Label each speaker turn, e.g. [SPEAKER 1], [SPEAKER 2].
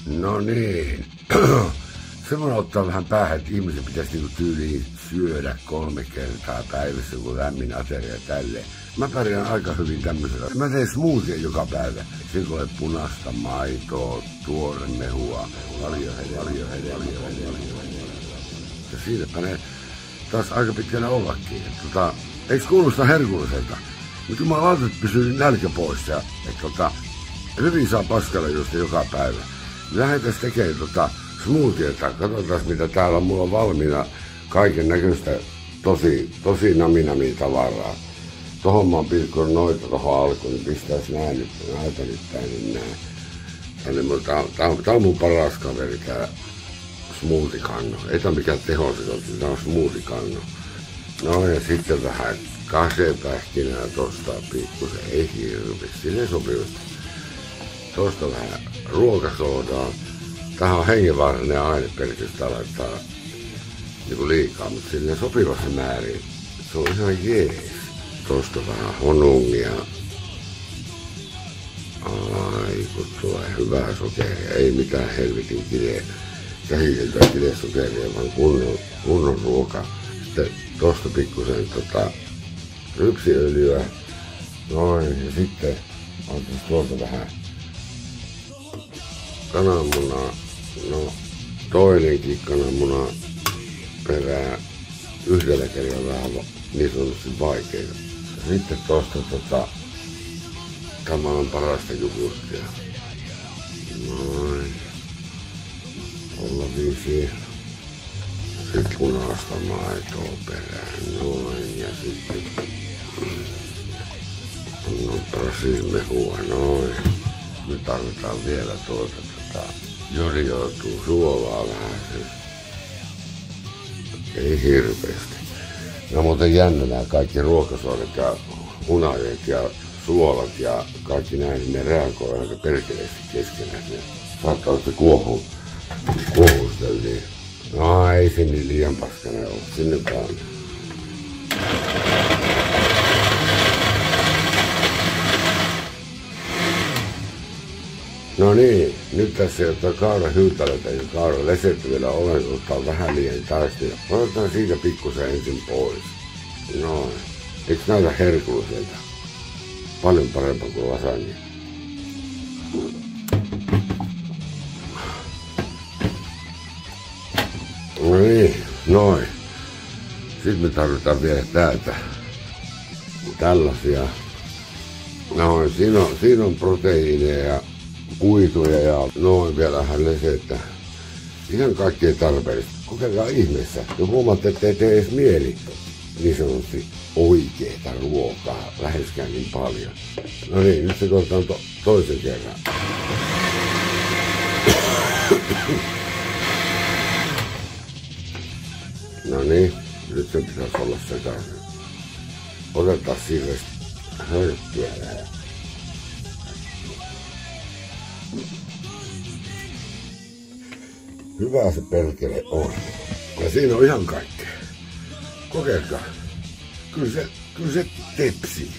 [SPEAKER 1] No niin. Semmoinen ottaa vähän päähän, että ihmisen pitäisi niinku tyyliin syödä 3 kertaa päivässä, kun lämmin ateria ja tälleen. Mä pärjään aika hyvin tämmöisellä. Mä teen smoothie joka päivä. Siinä tulee punaista maitoa, tuoremehua, paljon ja siinäpä ne taas aika pitkällä ollakin. Eiks kuulosta herkulliselta? Mutta jumalauta, että pysyy nälkä pois ja hyvin saa paskalla just joka päivä. Lähdetään tekemään smoothieta. Katsotaan mitä täällä on. Mulla on valmiina kaiken näköistä tosi nami tavaraa. Tohon mä oon pilkkonut noita tohon alkuun, niin pistäis näin nyt. Näytä nyt tänne näin. Tää on mun paras kaveri tää smoothie-kanno. Ei tää mikään tehosekoitus, tää on smoothie-kanno. No ja sitten vähän kasepähkinää tosta pikkusen, ei hirveästi, silleen sopivasti. Tosta vähän ruokasoodaa. Tähän on hengenvaarallinen aine pelkästään laittaa niinku liikaa, mutta silleen sopivassa määrin. Se on ihan jees. Tosta vähän honungia. Ai kun tulee hyvää sokeria, ei mitään helvetin kähiteltyä kilesokeria, vaan kunnon ruoka. Sitten tosta pikkusen rypsiöljyä. Noin, ja sitten otetaan tuolta vähän kananmunaa. No, toinenkin kananmuna perää yhdellä kerralla vähän niin sanotusti vaikeita. Sitten tosta tämä on parasta jukustia. Noin. 0,5. Sitten punaista maitoa perään. Noin. Ja sitten brasilmehua. Noin. Nyt tarvitaan vielä jorioituu suolaa vähän. Ei hirveästi. No muuten jännä nämä kaikki ruokasuolet ja hunajet ja suolat ja kaikki näin, niin ne reagoi aika perkeleesti keskenään. Ne saattaa olla se kuohusteliin. No ei se niin liian paskana ole. Sinne vaan. No niin, nyt tässä ei ole kaura hyytälöitä ja kaura lesetty vielä ollenkaan, ottaa vähän liian taistia. Otetaan siitä pikkusen ensin pois. Noin. Eiks näytä herkulliselta? Paljon parempaa kuin lasagne. No niin, noin. Sitten me tarvitaan vielä täältä tällaisia. Noin, siinä on proteiineja ja kuituja ja noin vielä vähän lesettä. Ihan kaikkea tarpeellista. Kokeilkaa ihmeessä. Jos huomaatte, ettei tee edes mieli niin sanotusti oikeeta ruokaa läheskään niin paljon. No niin, nyt se koetaan toisen kerran. No niin, nyt se pitäisi olla sekaisin. Otetaan siitä hörppiä vähän. Hyvä se perkele on. Ja siinä on ihan kaikkea. Kokeilkaa. Kyllä se tepsii.